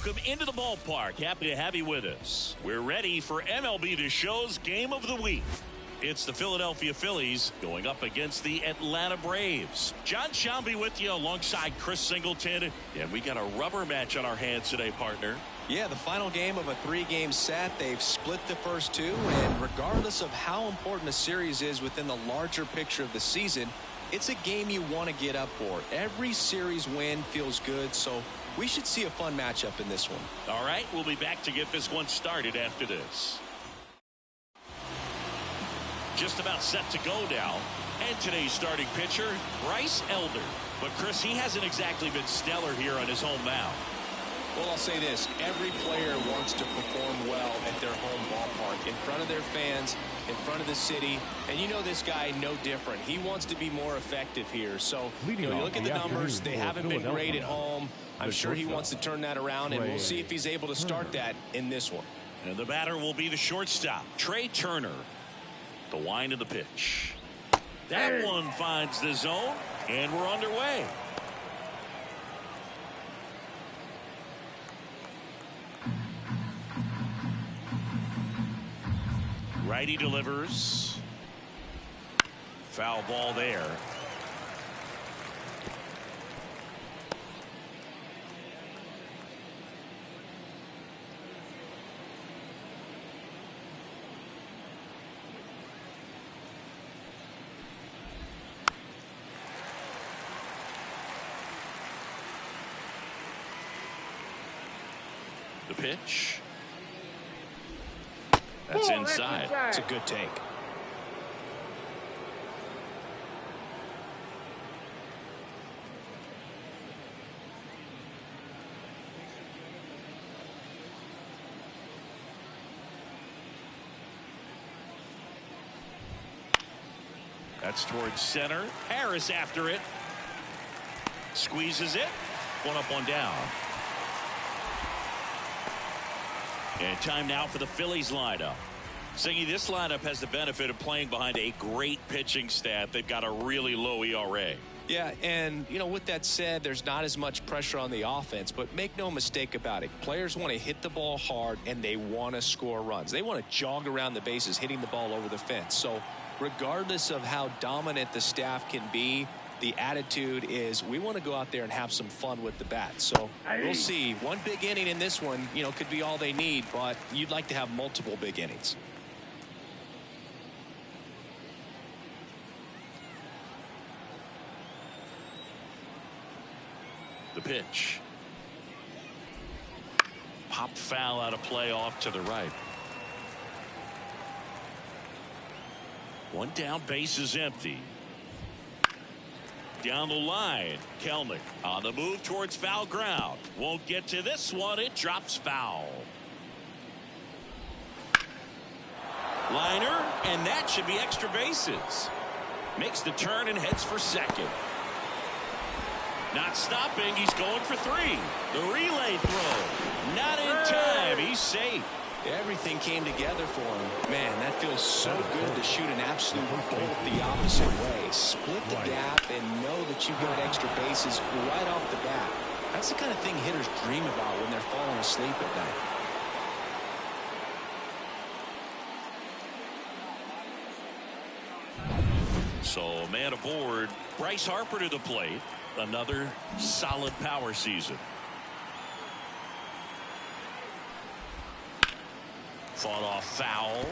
welcome into the ballpark. Happy to have you with us. We're ready for MLB The Show's Game of the Week. It's the Philadelphia Phillies going up against the Atlanta Braves. John Shelby with you alongside Chris Singleton. And we got a rubber match on our hands today, partner. Yeah, the final game of a three-game set. They've split the first two, and regardless of how important a series is within the larger picture of the season, it's a game you want to get up for. Every series win feels good, so we should see a fun matchup in this one. All right, we'll be back to get this one started after this. Just about set to go now. And today's starting pitcher, Bryce Elder. But Chris, he hasn't exactly been stellar here on his home mound. Well, I'll say this. Every player wants to perform well at their home ballpark, in front of their fans, in front of the city. And you know this guy no different. He wants to be more effective here. So, you look at the numbers. They haven't been great at home. I'm sure he wants to turn that around, and we'll see if he's able to start that in this one. And the batter will be the shortstop, Trey Turner. The wind of the pitch. That one finds the zone, and we're underway. Righty delivers. Foul ball there. The pitch. That's inside. It's a good take. That's towards center. Harris after it. Squeezes it. One up, one down. And time now for the Phillies lineup. Singy, this lineup has the benefit of playing behind a great pitching staff. They've got a really low ERA. Yeah, and, with that said, there's not as much pressure on the offense, but make no mistake about it. Players want to hit the ball hard, and they want to score runs. They want to jog around the bases, hitting the ball over the fence. So regardless of how dominant the staff can be, the attitude is we want to go out there and have some fun with the bat. So we'll see. One big inning in this one, could be all they need, but you'd like to have multiple big innings. The pitch. Pop foul out of play off to the right. One down, base is empty. Down the line, Kelnick on the move towards foul ground. Won't get to this one. It drops foul. Liner, and that should be extra bases. Makes the turn and heads for second. Not stopping. He's going for three. The relay throw. Not in time. He's safe. Everything came together for him. Man, that feels so good to shoot an absolute bolt the opposite way. Split the gap and know that you've got extra bases right off the bat. That's the kind of thing hitters dream about when they're falling asleep at night. So, man aboard. Bryce Harper to the plate. Another solid power season. Fought off foul.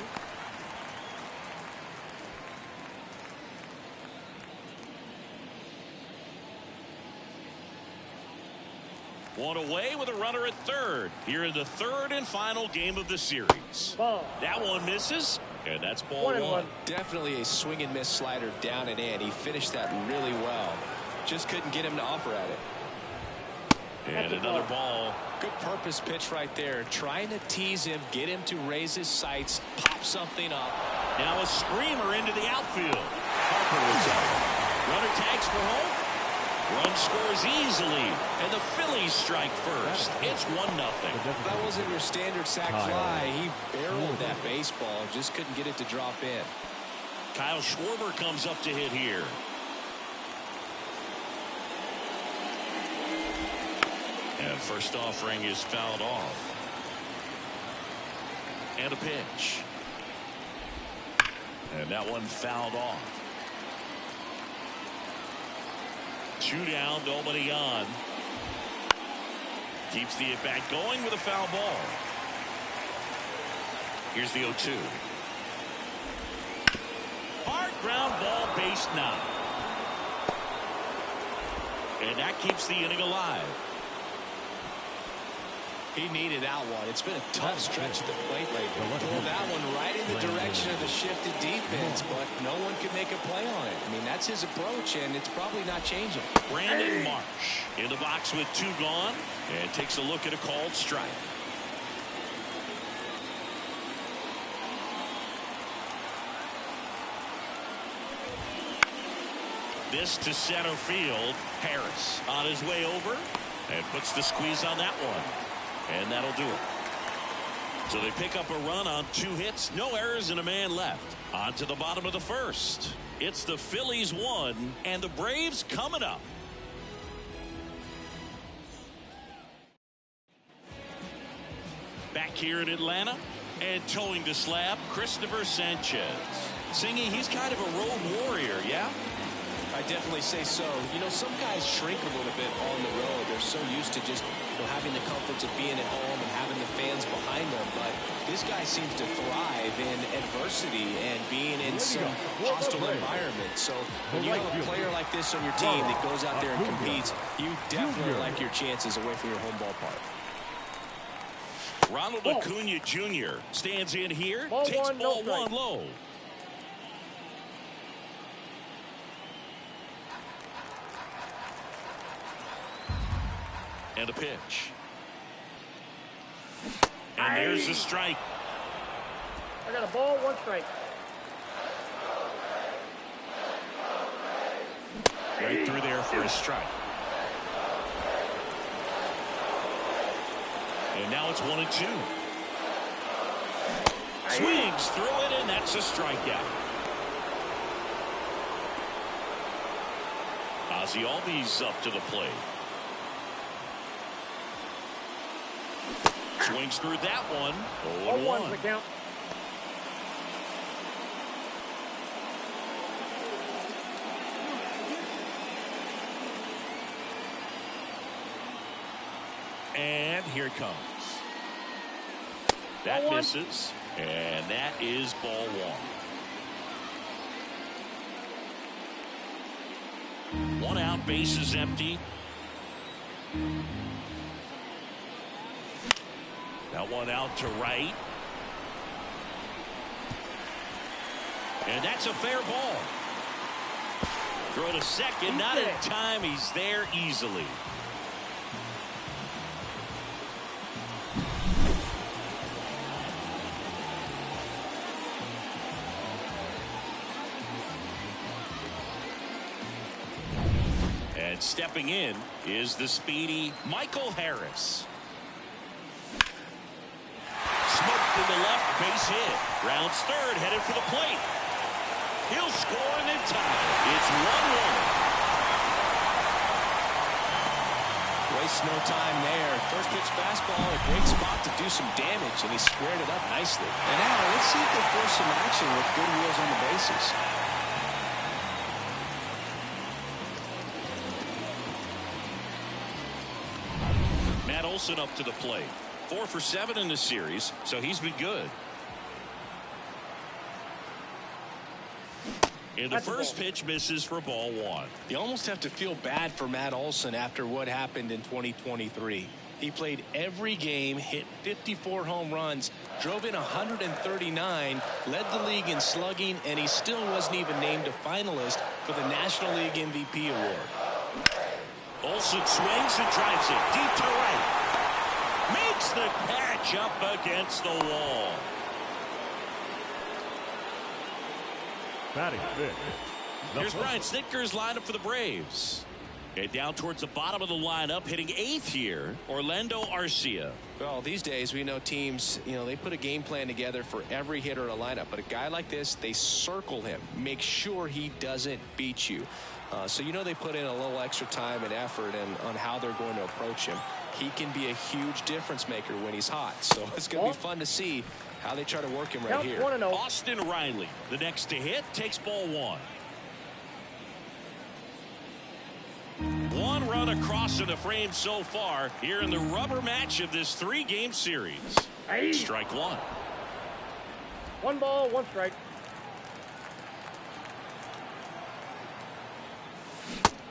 One away with a runner at third. Here in the third and final game of the series. That one misses, and that's ball one. Definitely a swing and miss slider down and in. He finished that really well. Just couldn't get him to offer at it. And another ball. Good purpose pitch right there. Trying to tease him, get him to raise his sights, pop something up. Now a screamer into the outfield. Harper is up. Runner tags for home. Run scores easily. And the Phillies strike first. It's 1-0. That wasn't your standard sac fly. He barreled that baseball. Just couldn't get it to drop in. Kyle Schwarber comes up to hit here. And First offering is fouled off. And a pitch. And that one fouled off. 2 down, nobody on. Keeps the at-bat going with a foul ball. Here's the 0-2. Hard ground ball, base knock. And that keeps the inning alive. He needed that one. It's been a tough stretch at the plate lately. Pulled that one right in the direction of the shifted defense, but no one could make a play on it. I mean, that's his approach, and it's probably not changing. Brandon Marsh in the box with 2 gone, and takes a look at a called strike. This to center field. Harris on his way over and puts the squeeze on that one. And that'll do it. So they pick up a run on 2 hits, no errors, and a man left. On to the bottom of the first. It's the Phillies 1 and the Braves coming up. Back here in Atlanta and towing the slab, Christopher Sanchez. Singy, he's kind of a road warrior, yeah? I definitely say so. You know, some guys shrink a little bit on the road. They're so used to just, having the comforts of being at home and having the fans behind them. But this guy seems to thrive in adversity and being in some hostile environment. So when you have a player like this on your team that goes out there and competes, you definitely like your chances away from your home ballpark. Ronald Acuna Jr. stands in here, takes ball 1 low. And a pitch. And there's the strike. I got a ball, 1 strike. Right through there for a strike. And now it's 1-2. Swings through it, and that's a strikeout. Ozzie Albies up to the plate. Swings through that one. 0-1. The count. And here it comes. That misses. And that is ball 1. 1 out, bases empty. That one out to right. And that's a fair ball. Throw to second, not in time. He's there easily. And stepping in is the speedy Michael Harris. Smoked to the left, base hit. Rounds third, headed for the plate. He'll score and then tie. It's 1-1. Wastes no time there. First pitch fastball, a great spot to do some damage, and he squared it up nicely. And now let's see if they force some action with good wheels on the bases. Matt Olson up to the plate. 4 for 7 in the series, so he's been good. And the first pitch misses for ball 1. You almost have to feel bad for Matt Olson after what happened in 2023. He played every game, hit 54 home runs, drove in 139, led the league in slugging, and he still wasn't even named a finalist for the National League MVP award. Olson swings and drives it deep to right. Makes the catch up against the wall. Batting fifth. Here's Brian Snitker's lineup for the Braves. And down towards the bottom of the lineup, hitting 8th here, Orlando Arcia. Well, these days we know teams, they put a game plan together for every hitter in a lineup. But a guy like this, they circle him, make sure he doesn't beat you. So they put in a little extra time and effort on how they're going to approach him. He can be a huge difference maker when he's hot. So it's going to be fun to see how they try to work him right here. Austin Riley, the next to hit, takes ball 1. 1 run across in the frame so far here in the rubber match of this 3-game series. Strike 1. 1 ball, 1 strike.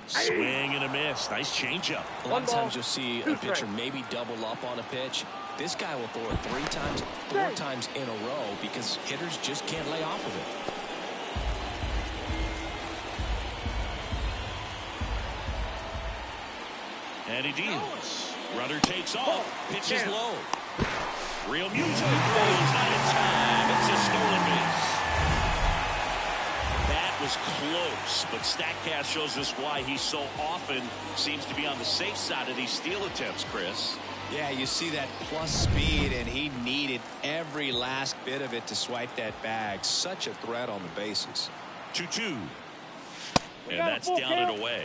Swing and a miss. Nice changeup. A lot of times you'll see a pitcher maybe double up on a pitch. This guy will throw it 3 times, 4 times in a row because hitters just can't lay off of it. And he deals. Runner takes off. Pitch is low. Real Muto goes out of time. It's a stolen base. That was close, but StatCast shows us why he so often seems to be on the safe side of these steal attempts, Chris. Yeah, you see that plus speed, and he needed every last bit of it to swipe that bag. Such a threat on the bases. 2-2. And that's down and away.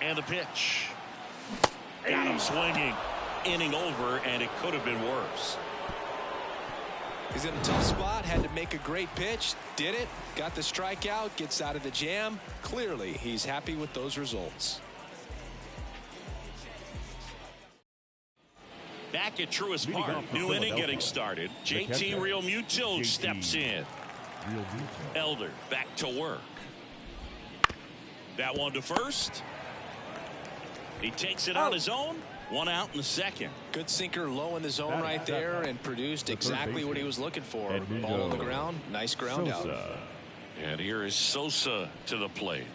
And the pitch. Got him swinging. Inning over, and it could have been worse. He's in a tough spot, had to make a great pitch, did it, got the strikeout, gets out of the jam. Clearly, he's happy with those results. Back at Truist Park, new inning getting started. JT Realmuto steps in. Elder back to work. That one to first. He takes it on his own. 1 out in the second. Good sinker low in the zone right there and produced exactly what he was looking for. Ball on the ground. Nice ground out. And here is Sosa to the plate.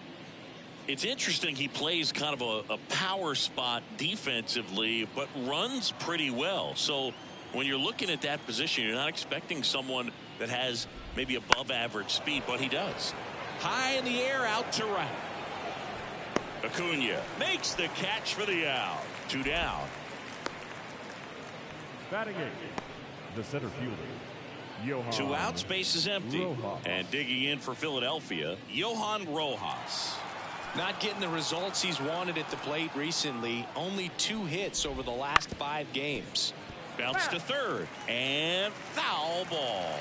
It's interesting he plays kind of a power spot defensively, but runs pretty well. So when you're looking at that position, you're not expecting someone that has maybe above average speed, but he does. High in the air, out to right. Acuna makes the catch for the out. 2 down. Batting 8, the center fielder, Johan. 2 outs, base is empty. Rojas. And digging in for Philadelphia, Johan Rojas. Not getting the results he's wanted at the plate recently. Only 2 hits over the last 5 games. Bounce to third. And foul ball.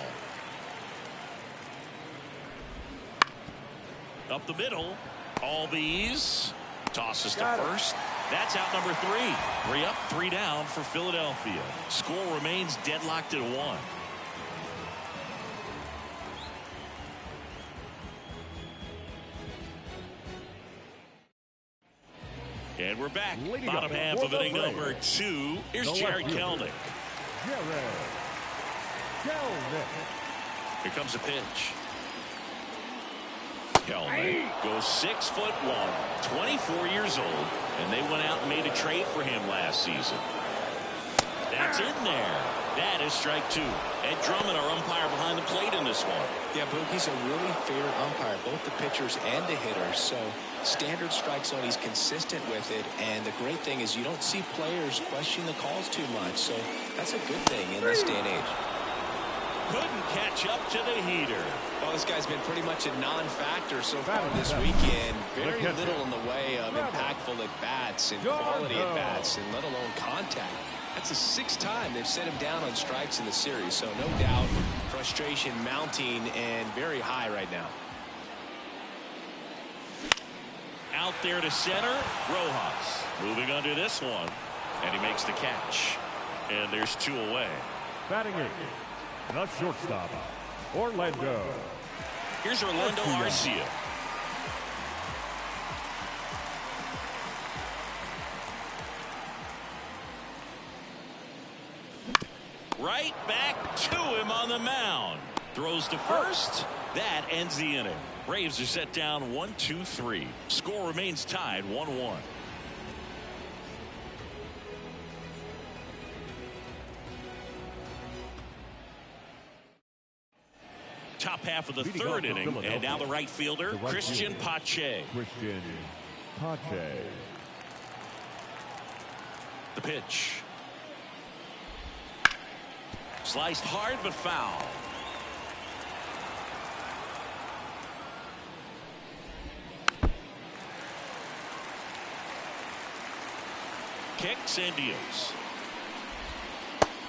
Up the middle. Albies tosses to first. That's out number 3. 3 up, 3 down for Philadelphia. Score remains deadlocked at 1. And we're back. Bottom half of inning number 2. Here's Jared Kelnick. Here comes a pitch. Kelnick goes 6'1", 24 years old, and they went out and made a trade for him last season. That's in there. That is strike 2. Ed Drummond, our umpire behind the plate in this one. Yeah, Boog, he's a really fair umpire, both the pitchers and the hitters. So standard strike zone, he's consistent with it. And the great thing is you don't see players question the calls too much. So that's a good thing in this day and age. Couldn't catch up to the heater. Well, this guy's been pretty much a non-factor so far this weekend. Very little in the way of impactful at-bats and quality at-bats, and let alone contact. That's the 6th time they've set him down on strikes in the series. So no doubt frustration mounting and very high right now. Out there to center. Rojas moving under this one. And he makes the catch. And there's 2 away. Batting 8. The shortstop, Orlando. Here's Orlando Arcia. Right back to him on the mound. Throws to first. That ends the inning. Braves are set down 1-2-3. Score remains tied 1-1. top half of the third inning. And now the right fielder, Christian Pache. Christian Pache. The pitch. Sliced hard but foul. Kicks and deals.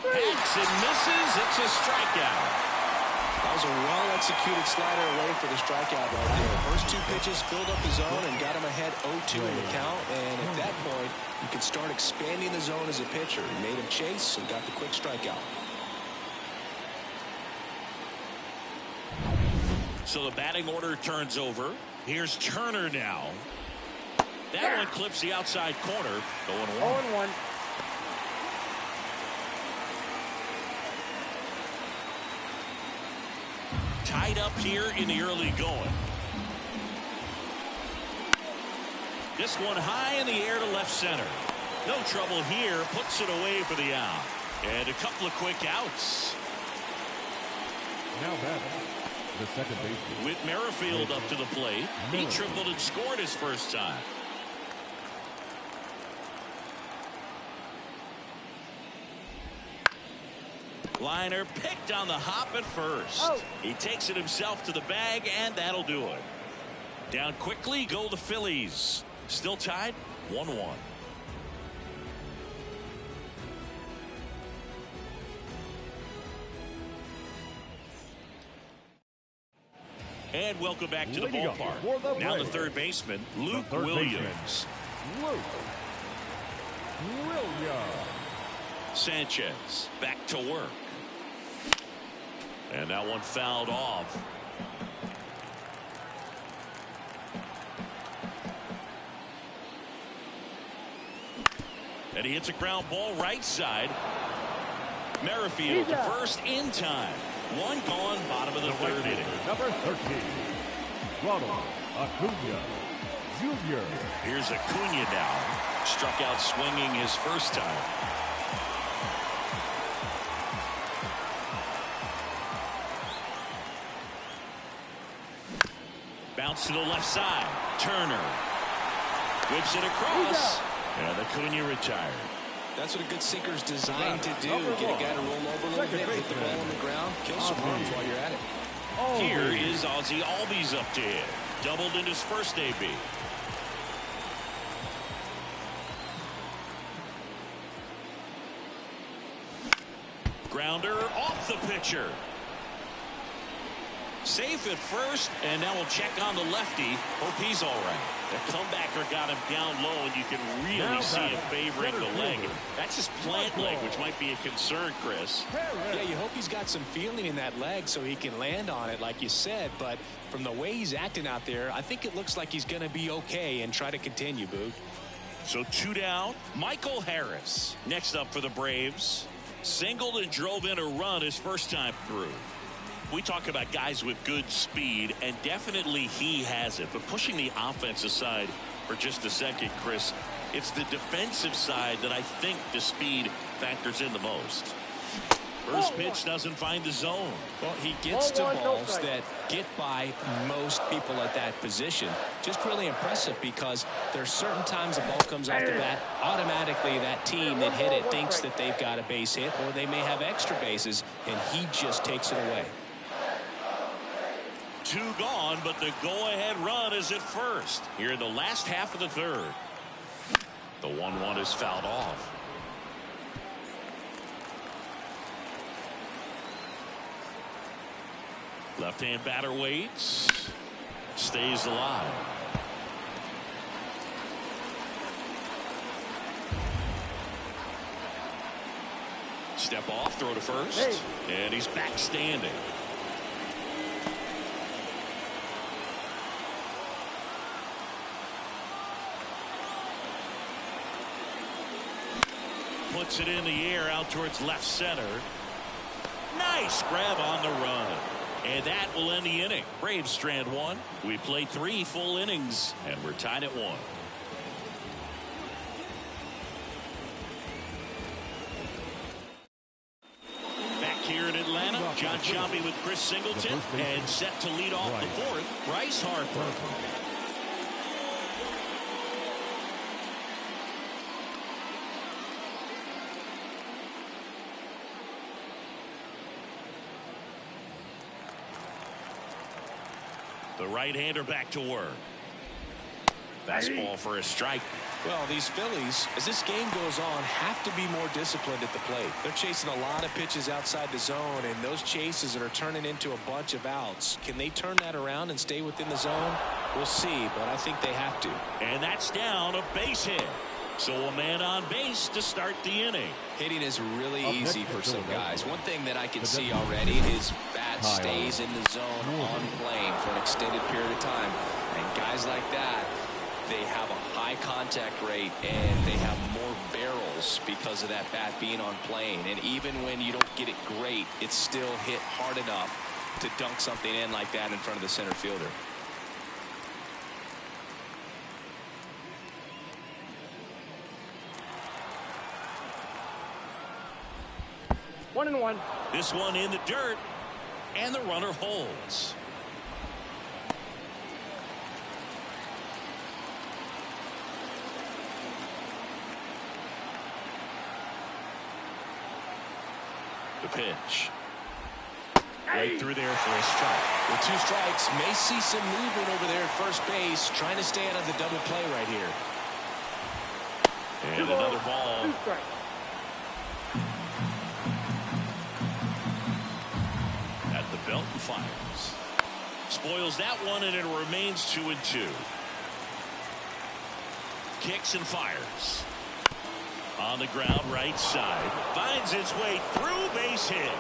Hacks and misses. It's a strikeout. That was a well-executed slider away for the strikeout right there. First two pitches filled up the zone and got him ahead 0-2 in the count. And at that point, you can start expanding the zone as a pitcher. He made him chase and got the quick strikeout. So the batting order turns over. Here's Turner now. That one clips the outside corner. 0-1. Tied up here in the early going. This one high in the air to left center. No trouble here. Puts it away for the out. And a couple of quick outs. Now batting, the second baseman. With Merrifield up to the plate. He tripled and scored his first time. Liner picked on the hop at first. Oh. He takes it himself to the bag, and that'll do it. Down quickly go the Phillies. Still tied 1-1. And welcome back to the ballpark. Now the third baseman, Luke Williams. Luke Williams. Sanchez back to work. And that one fouled off. And he hits a ground ball right side. Merrifield to first in time. One gone, bottom of the third inning. Number 13, Ronald Acuna Jr. Here's Acuna now. Struck out swinging his first time. Bounce to the left side. Turner whips it across. And Acuna retired. That's what a good sinker's designed to do. Get a guy to roll over a little bit, hit the ball on the ground, kill some runs while you're at it. Here is Ozzie Albies up to hit. Doubled in his first AB. Grounder off the pitcher. Safe at first, and now we'll check on the lefty. Hope he's all right. The comebacker got him down low, and you can really see him favoring the leg. That's his plant leg, which might be a concern, Chris. Yeah, you hope he's got some feeling in that leg so he can land on it, like you said. But from the way he's acting out there, I think it looks like he's going to be okay and try to continue, Boog. So two down. Michael Harris next up for the Braves. Singled and drove in a run his first time through. We talk about guys with good speed, and definitely he has it. But pushing the offense aside for just a second, Chris, it's the defensive side that I think the speed factors in the most. First pitch doesn't find the zone. Well, he gets to balls that get by most people at that position. Just really impressive because there's certain times the ball comes off the bat, automatically that team that hit it thinks that they've got a base hit, or they may have extra bases, and he just takes it away. Two gone, but the go-ahead run is at first. Here in the last half of the third. The 1-1 is fouled off. Left-hand batter waits. Stays alive. Step off, throw to first. And he's back standing. Puts it in the air out towards left center. Nice grab on the run. And that will end the inning. Braves strand one. We played 3 full innings, and we're tied at 1. Back here in Atlanta, John Sciambi with Chris Singleton, and set to lead off the fourth, Bryce Harper. The right-hander back to work. Fastball for a strike. Well, these Phillies, as this game goes on, have to be more disciplined at the plate. They're chasing a lot of pitches outside the zone, and those chases are turning into a bunch of outs. Can they turn that around and stay within the zone? We'll see, but I think they have to. And that's down, a base hit. So a man on base to start the inning. Hitting is really easy for some guys. One thing that I can see already, his bat stays in the zone on plane for an extended period of time. And guys like that, they have a high contact rate and they have more barrels because of that bat being on plane. And even when you don't get it great, it's still hit hard enough to dunk something in like that in front of the center fielder. 1-1. This one in the dirt, and the runner holds. The pitch. Right through there for a strike. With 2 strikes, may see some movement over there at first base, trying to stay out of the double play right here. And another ball. 2 strikes. At the belt and fires. Spoils that one, and it remains 2-2. Kicks and fires. On the ground, right side. Finds its way through, base hit.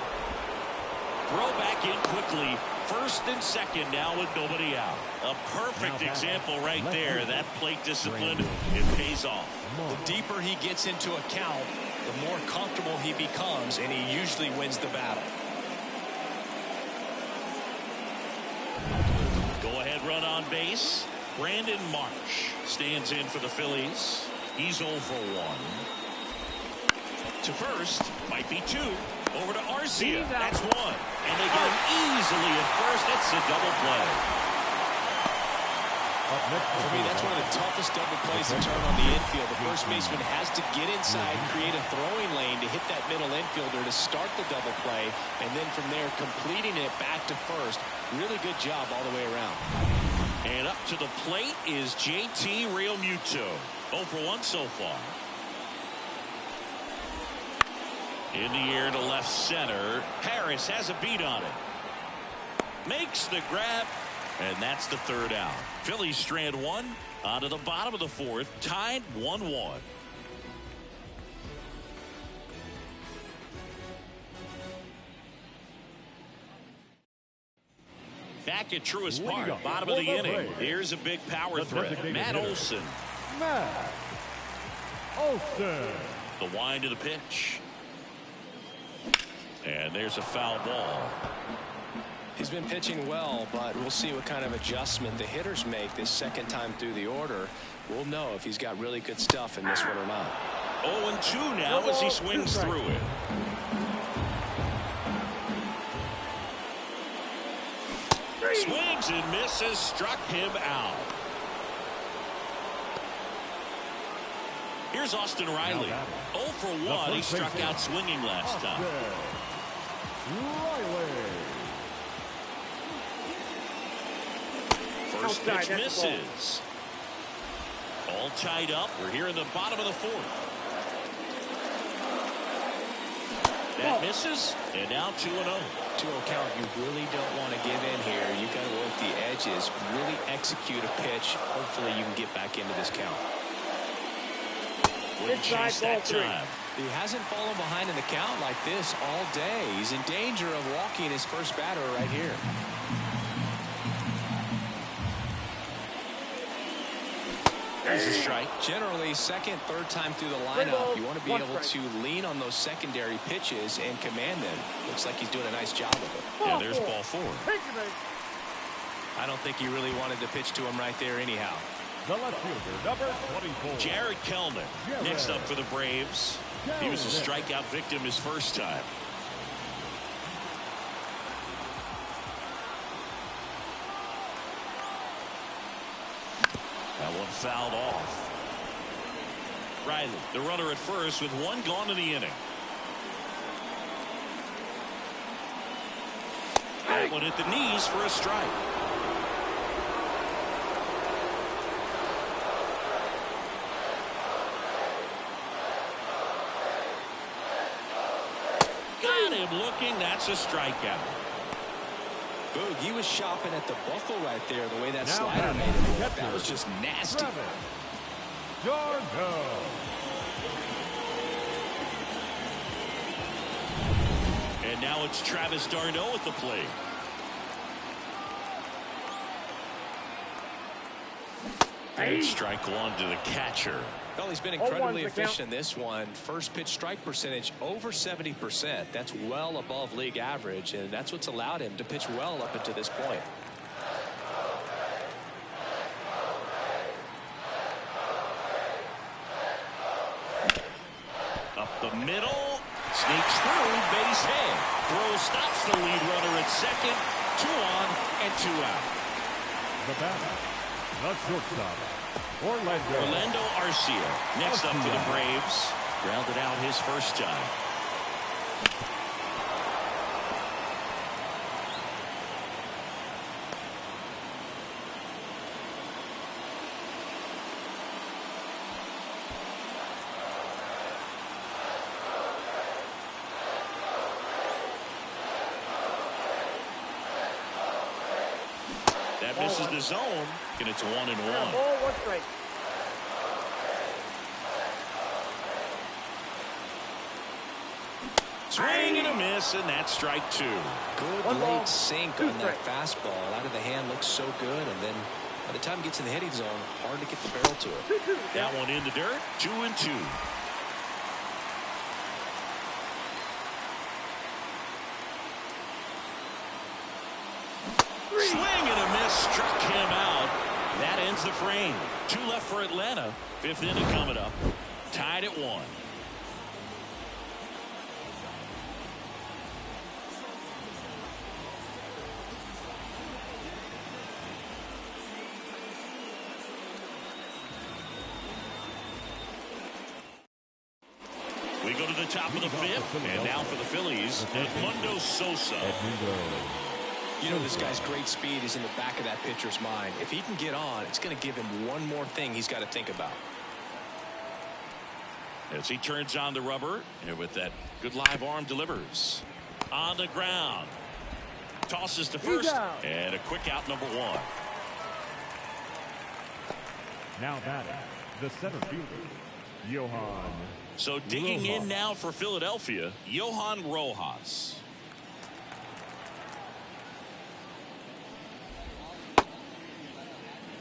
Throw back in quickly. First and second now with nobody out. A perfect example right there. That plate discipline, it pays off. The deeper he gets into a count, the more comfortable he becomes, and he usually wins the battle. Go-ahead run on base. Brandon Marsh stands in for the Phillies. He's 0 for 1. To first, might be 2. Over to Arcia. That's 1. And they get him easily at first. That's a double play. For me, that's one of the toughest double plays to turn on the infield. The first baseman has to get inside, create a throwing lane to hit that middle infielder to start the double play, and then from there completing it back to first. Really good job all the way around. And up to the plate is JT Realmuto. 0 for 1 so far. In the air to left center. Harris has a beat on it. Makes the grab. And that's the 3rd out. Phillies strand 1 on to the bottom of the 4th. Tied 1-1. Back at Truist Park, bottom of the inning. Here's a big power threat. Matt Olson. Matt Olson. The wind to the pitch. And there's a foul ball. He's been pitching well, but we'll see what kind of adjustment the hitters make this second time through the order. We'll know if he's got really good stuff in this one or not. 0-2 now as he swings through it. Swings and misses, struck him out. Here's Austin Riley. 0 for 1. He struck out swinging last time. First pitch misses. All tied up. We're here in the bottom of the 4th. That misses, and now 2-0. 2-0 count. You really don't want to give in here. You got to work the edges, really execute a pitch. Hopefully you can get back into this count. Wouldn't chase that time. He hasn't fallen behind in the count like this all day. He's in danger of walking his first batter right here. There's a strike. Generally, second, third time through the lineup, you want to be able to lean on those secondary pitches and command them. Looks like he's doing a nice job of it. Yeah, there's ball 4. I don't think he really wanted to pitch to him right there anyhow. The left fielder, number 24. Jared Kellner, next up for the Braves. He was a strikeout victim his first time. one fouled off. Riley, the runner at first with one gone in the inning. That one at the knees for a strike. Got him looking. That's a strikeout. Boog, he was shopping at the buckle right there, the way that slider made him look. That was just nasty. And now it's Travis d'Arnaud at the plate. And strike one to the catcher. Well, he's been incredibly efficient in this one. First pitch strike percentage over 70%. That's well above league average, and that's what's allowed him to pitch well up until this point. Up the middle, sneaks through, base hit. Throw stops the lead runner at second. 2 on and 2 out. The batter, the shortstop, Orlando Arcia next up for the Braves. Grounded out his first time. That misses the zone, and it's 1-1. Ball, 1 strike. Swing and a miss, and that's strike 2. Good late sink on that fastball. Out of the hand looks so good, and then by the time it gets in the hitting zone, hard to get the barrel to it. That one in the dirt, 2-2. Swing and a miss, struck him out. That ends the frame. 2 left for Atlanta. 5th inning coming up. Tied at 1. We go to the top of the 5th, and now for the Phillies, Edmundo Sosa. You know, this guy's great speed is in the back of that pitcher's mind. If he can get on, it's going to give him one more thing he's got to think about. As he turns on the rubber, and with that good live arm delivers. On the ground. Tosses to first, and a quick out, number 1. Now batting, the center fielder, Johan. So digging in now for Philadelphia, Johan Rojas.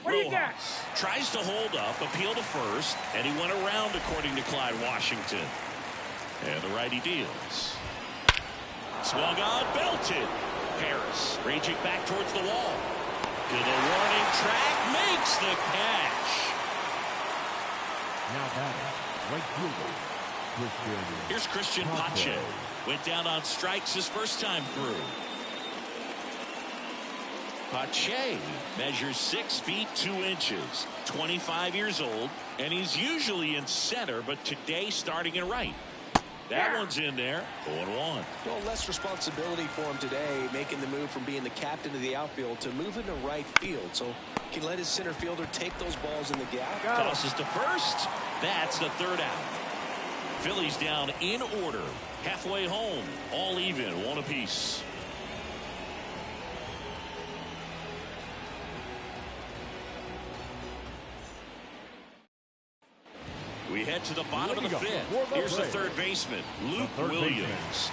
Rojas tries to hold up, appeal to first, and he went around according to Clyde Washington. And the righty deals. Swung on, belted. Harris raging back towards the wall. To the warning track, makes the catch. Now batting, right fielder, Here's Christian Pache. Went down on strikes his first time through. Pache measures 6 feet 2 inches, 25 years old, and he's usually in center, but today starting in right. That one's in there, 0-1. Well, less responsibility for him today, making the move from being the captain of the outfield to moving to right field, so he can let his center fielder take those balls in the gap. Tosses to first. That's the 3rd out. Phillies down in order, halfway home, all even, 1 apiece. We head to the bottom of the 5th. Here's the 3rd baseman, Luke Williams.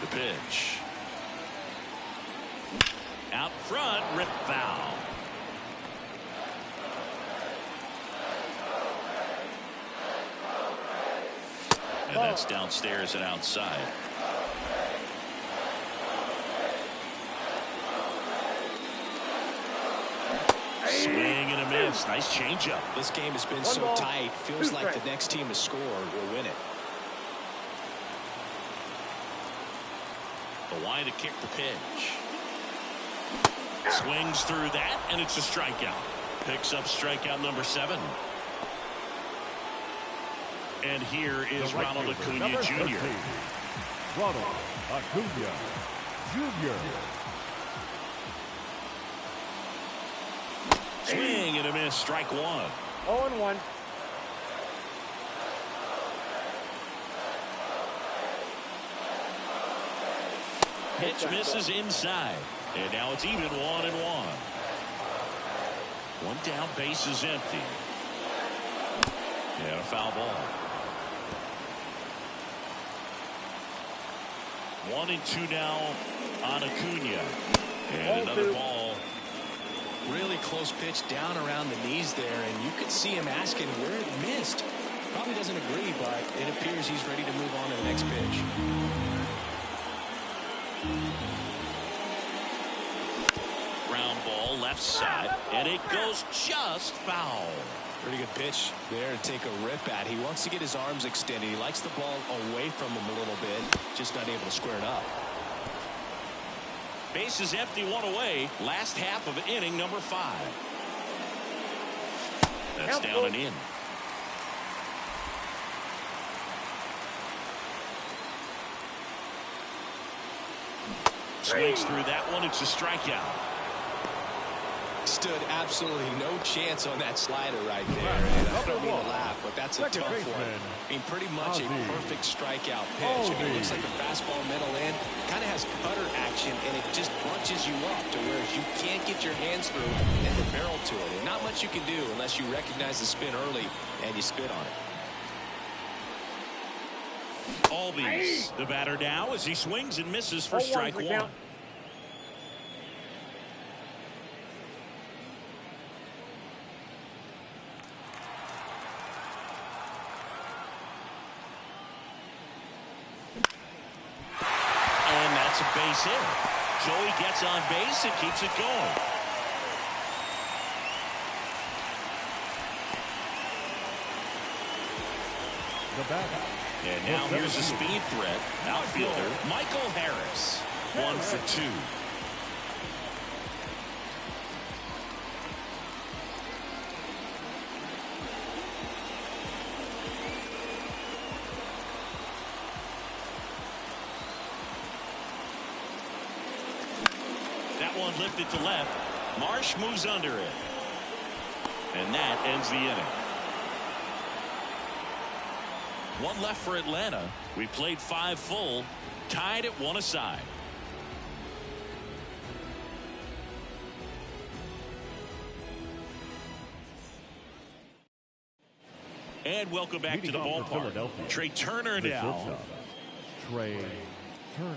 The pitch. Out front, rip foul. And that's downstairs and outside. Swing and a miss. Nice changeup. This game has been so tight. Feels like the next team to score will win it. The line to kick the pitch. Swings through that, and it's a strikeout. Picks up strikeout number 7. And here is Ronald Acuna Jr. Ronald Acuna Jr. Swing and a miss, strike 1. 0-1. Pitch misses inside. And now it's even 1-1. One down, base is empty. And a foul ball. 1-2 now on Acuna. And another ball. Really close pitch down around the knees there, and you could see him asking where it missed. Probably doesn't agree, but it appears he's ready to move on to the next pitch. Ground ball left side, and it goes just foul. Pretty good pitch there to take a rip at. He wants to get his arms extended. He likes the ball away from him a little bit, just not able to square it up. Base is empty, 1 away. Last half of inning number 5. That's down and in. Swings through that one. It's a strikeout. Stood absolutely no chance on that slider right there. And I don't mean to laugh, but that's a tough one. I mean, pretty much a perfect strikeout pitch. I mean, it looks like a fastball middle in. Kind of has cutter action, and it just bunches you up to where you can't get your hands through and the barrel to it. And not much you can do unless you recognize the spin early and you spit on it. Albies, the batter now as he swings and misses for strike 1. Base hit. Joey gets on base and keeps it going. The batter. And now here's a speed threat. Outfielder Michael Harris. 1 for 2. That one lifted to left. Marsh moves under it. And that ends the inning. 1 left for Atlanta. We played 5 full. Tied at 1 aside. And welcome back to the ballpark. Trey Turner now. Trey Turner.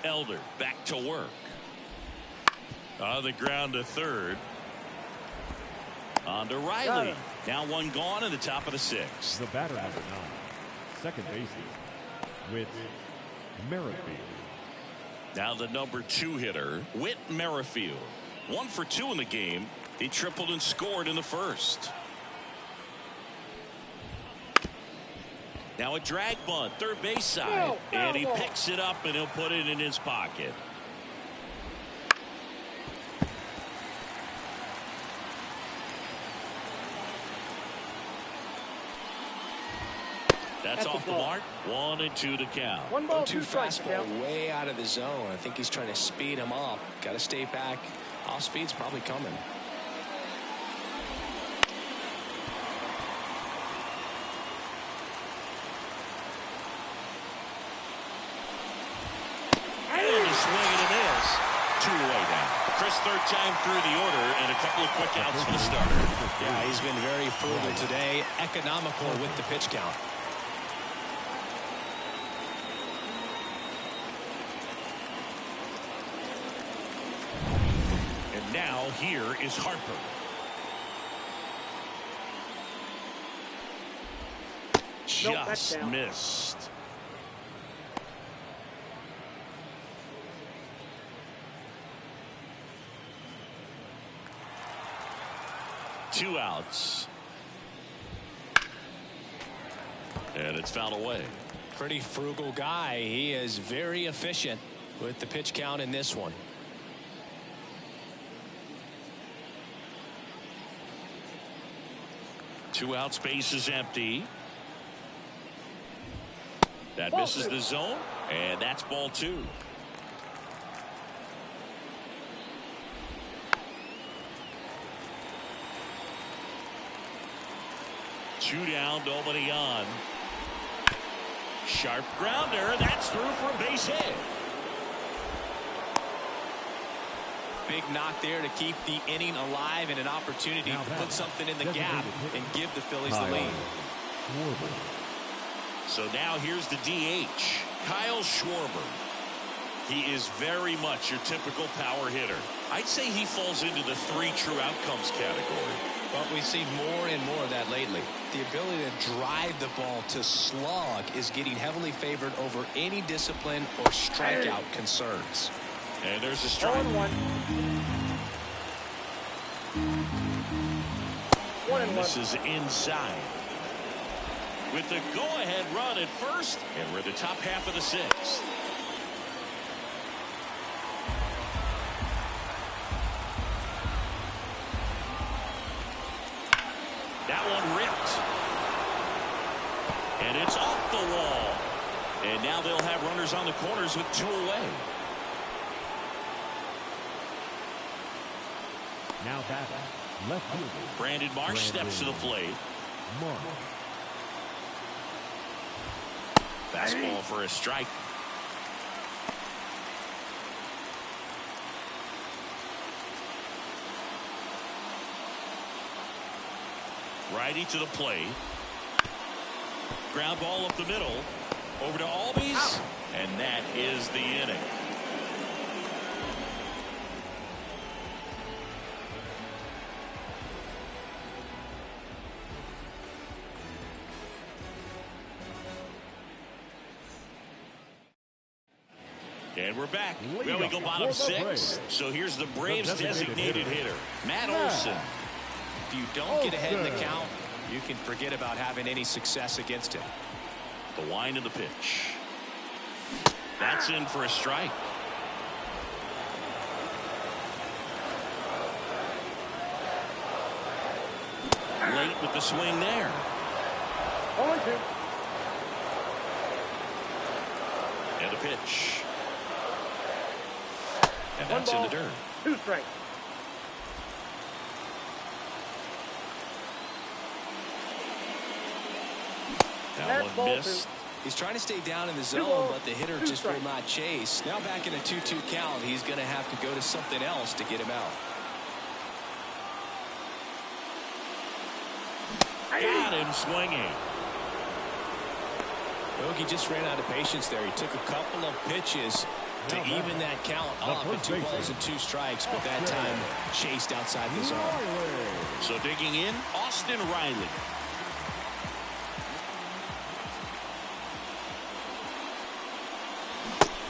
Elder back to work. On the ground to third. On to Riley. Now 1 gone in the top of the 6th. The batter number 9. Second baseman. Whit Merrifield. Now the number 2 hitter, Whit Merrifield. 1 for 2 in the game. He tripled and scored in the first. Now a drag bunt, third base side. And he picks it up and he'll put it in his pocket. That's off the mark. 1-2 to count. 1-2 fastball way out of the zone. I think he's trying to speed him up. Got to stay back. Off speed's probably coming. Chris, third time through the order and a couple of quick outs for the starter. Yeah, he's been very frugal today. Economical with the pitch count. And now here is Harper. Just missed. Two outs. And it's fouled away. Pretty frugal guy. He is very efficient with the pitch count in this one. Two outs, base is empty. That misses the zone, and that's ball two. Two down, nobody on. Sharp grounder. That's through for a base hit. Big knock there to keep the inning alive and an opportunity to put something in the gap and give the Phillies the lead. So now here's the DH, Kyle Schwarber. He is very much your typical power hitter. I'd say he falls into the 3 true outcomes category. But we've seen more and more of that lately. The ability to drive the ball to slug is getting heavily favored over any discipline or strikeout concerns. And there's a strike. 1-1. 1-1. This is inside. With the go-ahead run at first, and we're at the top half of the 6th. That one ripped. And it's off the wall. And now they'll have runners on the corners with 2 away. Now back, left fielder. Brandon Marsh steps to the plate. Fastball for a strike. Righty to the plate. Ground ball up the middle. Over to Albies. And that is the inning. And we're back. Well, we go bottom 6. So here's the Braves' designated hitter, Matt Olson. If you don't get ahead in the count, you can forget about having any success against him. The wind of the pitch. That's in for a strike. Late with the swing there. 0-2. And a pitch. And that's in the dirt. 2 strikes. That one missed. He's trying to stay down in the zone, but the hitter just will not chase. Now back in a 2-2 count, he's going to have to go to something else to get him out. Got him swinging. He just ran out of patience there. He took a couple of pitches to even that count up at 2 balls and 2 strikes, but that time chased outside the zone. So digging in, Austin Riley.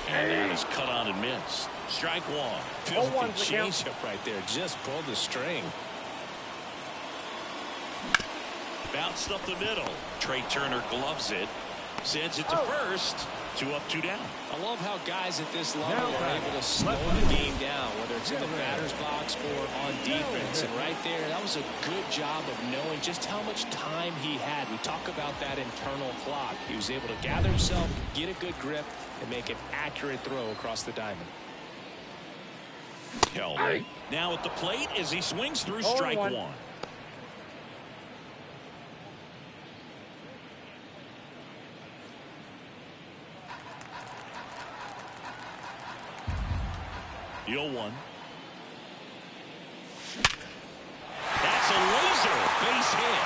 And that is cut on and missed. Strike 1. Filthy changeup right there. Just pulled the string. Bounced up the middle. Trey Turner gloves it. Sends it to first. 2 up, 2 down. I love how guys at this level are able to slow the game down, whether it's in the batter's box or on defense. And right there, that was a good job of knowing just how much time he had. We talk about that internal clock. He was able to gather himself, get a good grip, and make an accurate throw across the diamond. Kelly now at the plate as he swings through strike 1. The 0-1. That's a laser base hit.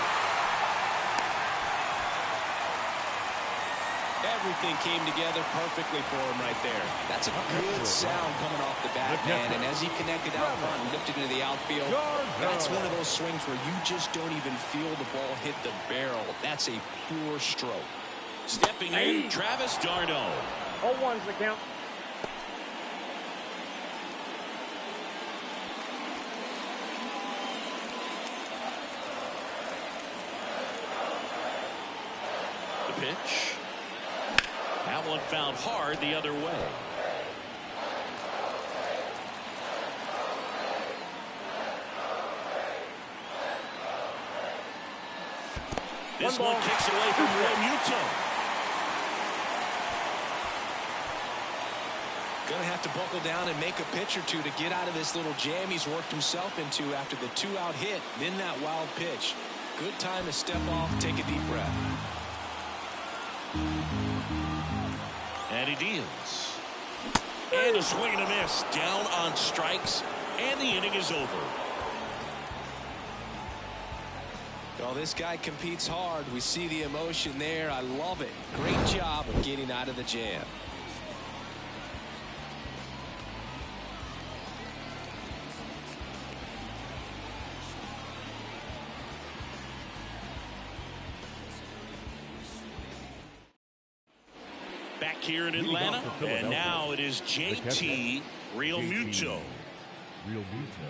Everything came together perfectly for him right there. That's a good sound coming off the bat, man. And as he connected out front and lifted into the outfield, that's one of those swings where you just don't even feel the ball hit the barrel. That's a pure stroke. Stepping in, Travis d'Arnaud. 0-1's the count. Pitch. That one found hard the other way. This one kicks away from Real Muto. Going to have to buckle down and make a pitch or two to get out of this little jam he's worked himself into after the 2-out hit, then that wild pitch. Good time to step off, take a deep breath. And he deals. And a swing and a miss. Down on strikes, and the inning is over. Well, this guy competes hard. We see the emotion there. I love it. Great job of getting out of the jam. Back here in Atlanta, and now it is JT Real Muto. Real Muto.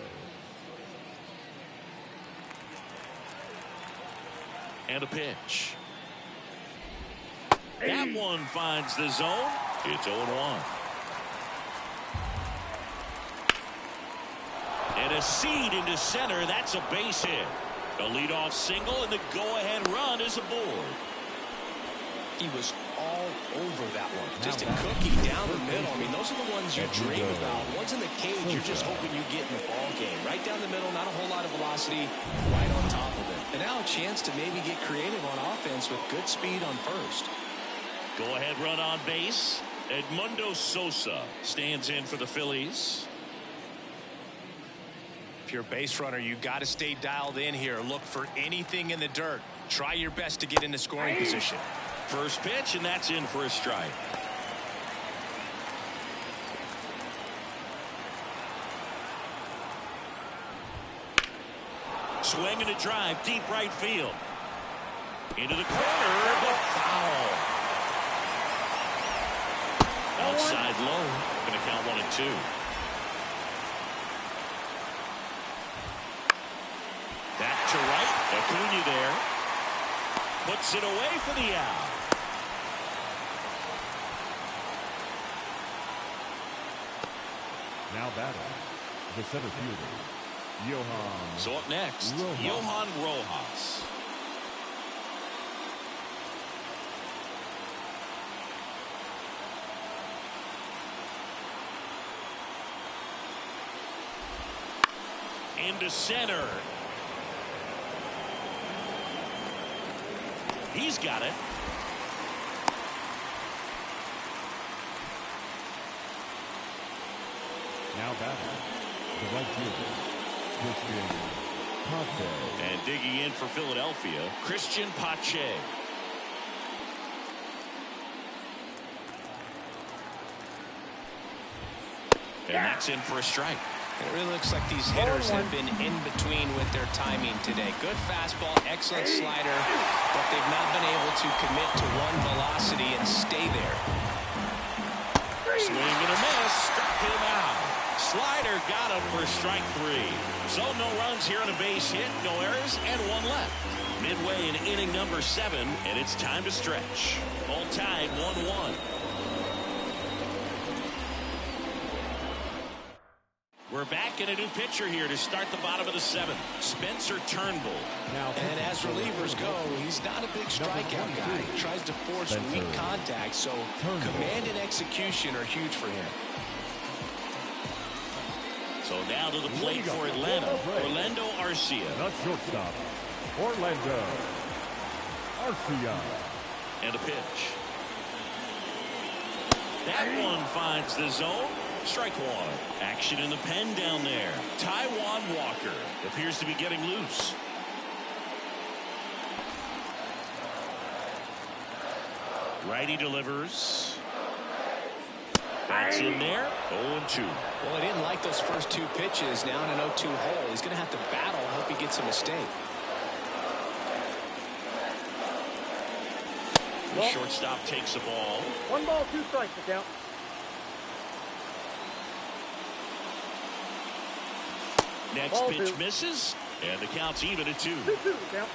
And a pitch. That one finds the zone. It's 0-1. And a seed into center. That's a base hit. A leadoff single, and the go-ahead run is aboard. He was all over that one. Just a cookie down the middle. I mean, those are the ones you dream about. Ones in the cage, you're just hoping you get in the ball game. Right down the middle, not a whole lot of velocity, right on top of it. And now a chance to maybe get creative on offense with good speed on first. Go-ahead run on base. Edmundo Sosa stands in for the Phillies. If you're a base runner, you got to stay dialed in here. Look for anything in the dirt. Try your best to get into scoring position. First pitch, and that's in for a strike. Swing and a drive, deep right field. Into the corner, but foul. Outside low. Going to count 1-2. Back to right. Acuna there. Puts it away for the out. Now batting, the center fielder, Johan. So up next, Johan Rojas. Into center. He's got it. Now batting, the right fielder, Christian Pache. And digging in for Philadelphia, Christian Pache. And that's in for a strike. It really looks like these hitters have been in between with their timing today. Good fastball, excellent slider, but they've not been able to commit to one velocity and stay there. Swing and a miss, struck him out. Slider got him for strike 3. So no runs here on a base hit, no errors, and one left. Midway in inning number 7, and it's time to stretch. All tied 1-1. We're back in a new pitcher here to start the bottom of the 7th. Spencer Turnbull. And as relievers go, he's not a big strikeout guy. He tries to force weak contact, so command and execution are huge for him. So now to the plate for Atlanta, Orlando Arcia. The shortstop, Orlando Arcia. And a pitch. That one finds the zone. Strike 1. Action in the pen down there. Taijuan Walker appears to be getting loose. Righty delivers. That's in there. 0-2. Well, he didn't like those first 2 pitches. Now in an 0-2 hole. He's going to have to battle. Hope he gets a mistake. The shortstop takes the ball. 1 ball, 2 strikes to count. Next Ball pitch 2. misses, and the count's even at 2. 2-2 to count.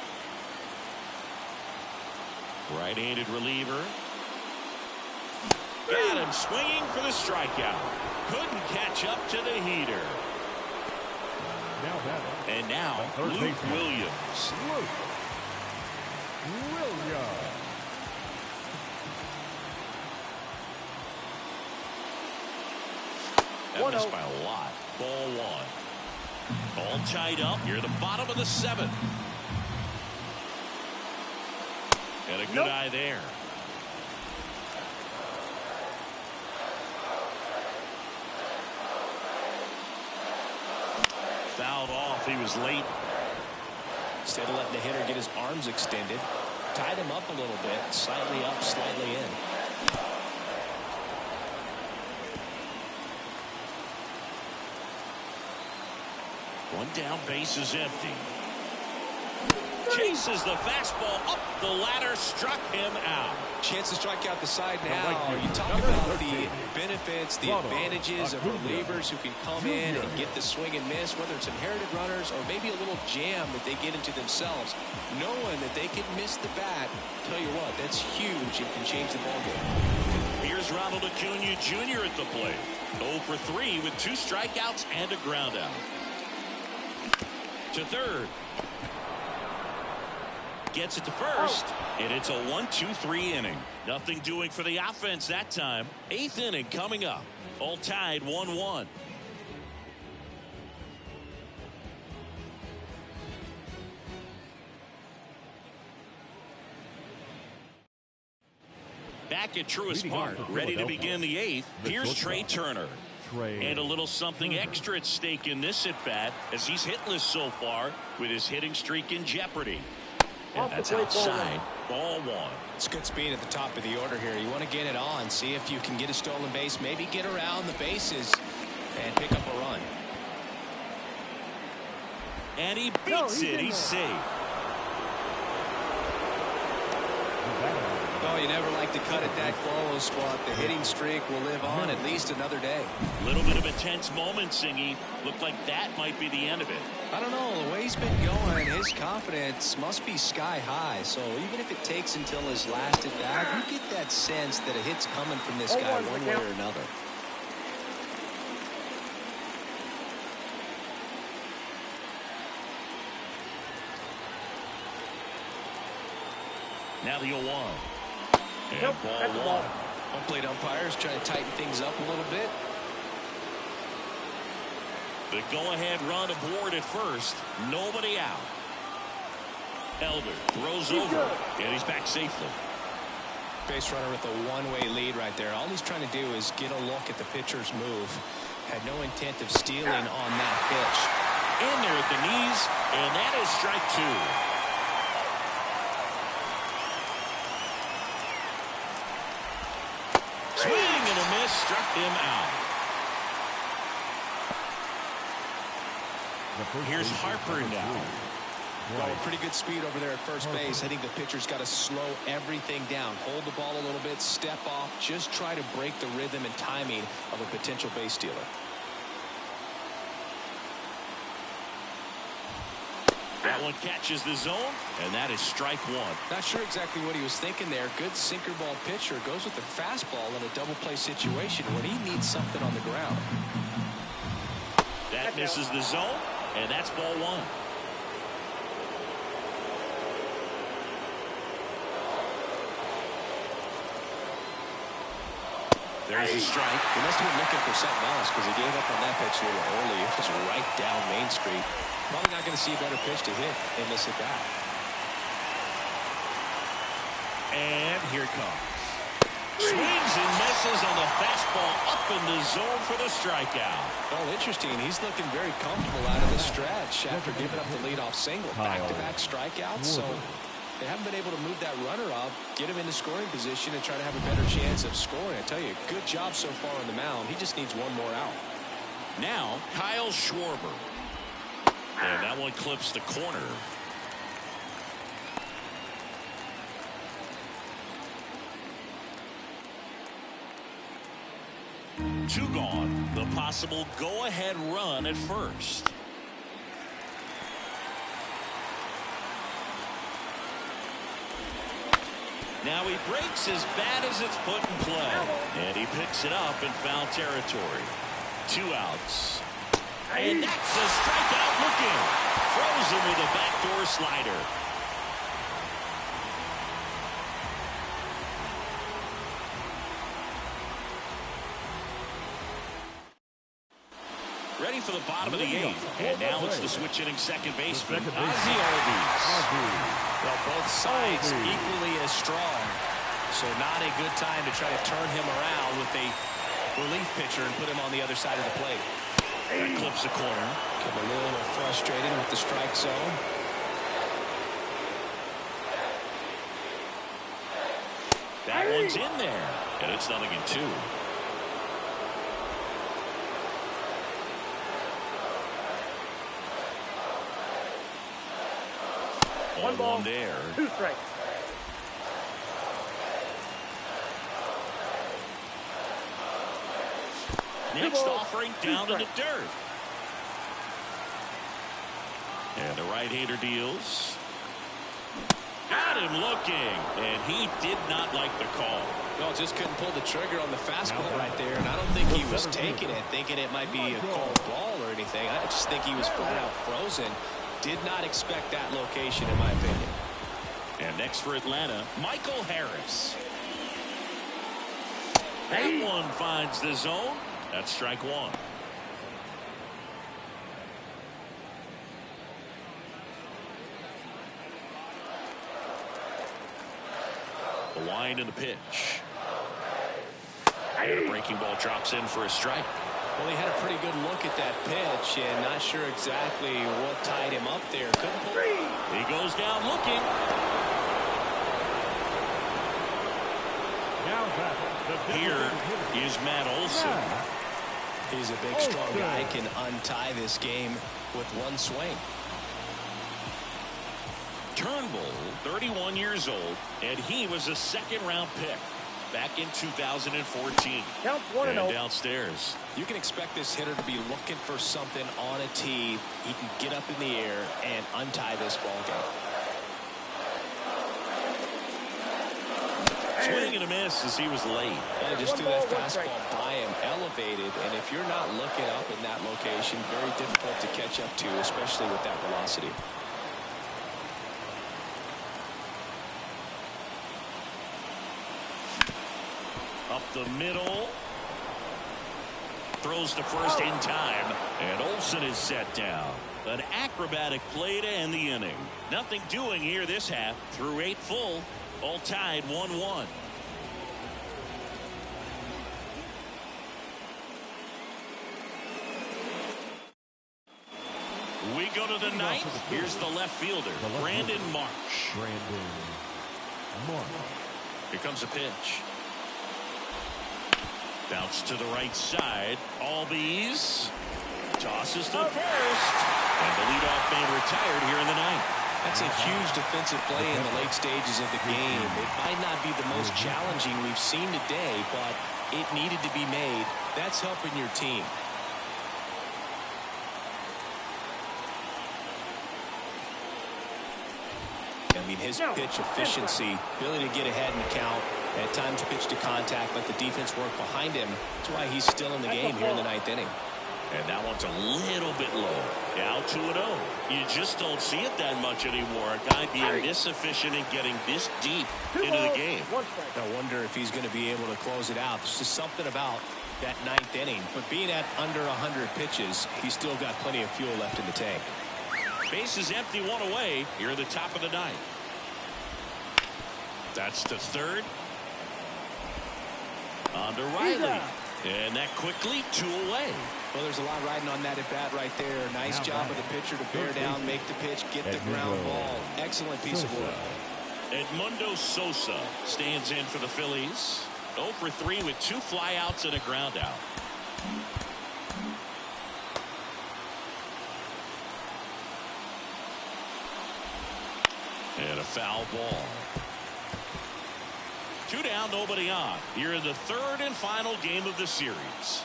Right-handed reliever. Got him swinging for the strikeout. Couldn't catch up to the heater. And now Luke Williams. That missed by a lot. Ball one. All tied up here at the bottom of the seventh. And a good eye there. Fouled off. He was late. Instead of letting the hitter get his arms extended, tied him up a little bit, slightly up, slightly in. One down, base is empty. Chases the fastball up the ladder, struck him out. Chance to strike out the side now. You talk about the benefits, the advantages of relievers who can come in and get the swing and miss, whether it's inherited runners or maybe a little jam that they get into themselves. Knowing that they can miss the bat, tell you what, that's huge and can change the ballgame. Here's Ronald Acuna Jr. at the plate. 0 for 3 with 2 strikeouts and a ground out. To third. Gets it to first, and it's a 1-2-3 inning. Nothing doing for the offense that time. 8th inning coming up. All tied 1-1. Back at Truist Park, ready to begin the 8th. Here's Trey Turner. And a little something extra at stake in this at-bat as he's hitless so far with his hitting streak in jeopardy. And that's outside. Ball one. It's good speed at the top of the order here. You want to get it on, see if you can get a stolen base, maybe get around the bases and pick up a run. And he beats it. He's safe. Oh, you never like to cut it that close, but the hitting streak will live on at least another day. A little bit of a tense moment, Singy. Looked like that might be the end of it. I don't know. The way he's been going, his confidence must be sky high. So even if it takes until his last at bat, you get that sense that a hit's coming from this guy one way or another. Now the 0-1. And ball one. Home plate umpires trying to tighten things up a little bit. The go-ahead run aboard at first. Nobody out. Elder throws over, and he's back safely. Base runner with a one-way lead right there. All he's trying to do is get a look at the pitcher's move. Had no intent of stealing on that pitch. In there at the knees, and that is strike 2. Swing and a miss, struck him out. Here's Harper now. Well, pretty good speed over there at first base. I think the pitcher's got to slow everything down. Hold the ball a little bit, step off, just try to break the rhythm and timing of a potential base stealer. That one catches the zone, and that is strike 1. Not sure exactly what he was thinking there. Good sinker ball pitcher goes with the fastball in a double play situation when he needs something on the ground. That misses the zone, and that's ball 1. There's a strike. He must have been looking for something else because he gave up on that pitch a little early. It was right down Main Street. Probably not going to see a better pitch to hit in this at bat. And here it comes. Swings and misses on the fastball up in the zone for the strikeout. Well, interesting. He's looking very comfortable out of the stretch after giving up the leadoff single. Back-to-back strikeouts. So they haven't been able to move that runner up, get him into scoring position, and try to have a better chance of scoring. I tell you, good job so far on the mound. He just needs one more out. Now, Kyle Schwarber. And that one clips the corner. Two gone. The possible go-ahead run at first. Now he breaks as bad as it's put in play. And he picks it up in foul territory. 2 outs. And that's a strikeout looking. Throws him with a backdoor slider. Ready for the bottom of the 8th. And now it's the switch hitting second baseman, Ozzie Albies. Well, both sides equally as strong. So not a good time to try to turn him around with a relief pitcher and put him on the other side of the plate. That clips the corner. Get a little frustrated with the strike zone. That one's in there. And it's 0-2. One ball, there. 2 strikes. Next offering down in the dirt. And the right-hander deals. Got him looking. And he did not like the call. No, just couldn't pull the trigger on the fastball right there. And I don't think he was taking it, thinking it might be a called ball or anything. I just think he was flat out frozen. Did not expect that location, in my opinion. And next for Atlanta, Michael Harris. That one finds the zone. That's strike 1. The wind and the pitch. And a breaking ball drops in for a strike. Well, he had a pretty good look at that pitch and not sure exactly what tied him up there. Couldn't pull. He goes down looking. Here is Matt Olson. He's a big, strong guy. Can untie this game with one swing. Turnbull, 31 years old, and he was a second-round pick back in 2014. Count 1-0. And downstairs. You can expect this hitter to be looking for something on a tee. He can get up in the air and untie this ball game. Swing and a miss as he was late. And just threw that fastball by him, elevated, and if you're not looking up in that location, very difficult to catch up to, especially with that velocity. Up the middle. Throws to first in time. And Olson is set down. An acrobatic play to end the inning. Nothing doing here this half. Through 8 full. All tied 1-1. We go to the 9th. Here's the left fielder, Brandon Marsh. Here comes a pitch. Bounce to the right side. Albies tosses to first. And the leadoff man retired here in the 9th. That's a huge defensive play in the late stages of the game. It might not be the most challenging we've seen today, but it needed to be made. That's helping your team. I mean, his pitch efficiency, ability to get ahead in the count, at times pitch to contact, let the defense work behind him. That's why he's still in the game here in the 9th inning. And that one's a little bit low. Now 2-0. You just don't see it that much anymore. A guy being this efficient and getting this deep into the game. I wonder if he's going to be able to close it out. There's just something about that 9th inning. But being at under 100 pitches, he's still got plenty of fuel left in the tank. Base is empty, 1 away. Here at the top of the 9th. That's to third. On to Riley. And that quickly 2 away. Well, there's a lot riding on that at bat right there. Nice job of the pitcher to bear down, make the pitch, get the ground ball. Excellent piece of work. Edmundo Sosa stands in for the Phillies. 0 for 3 with 2 flyouts and a ground out. And a foul ball. 2 down, nobody on. Here in the 3rd and final game of the series.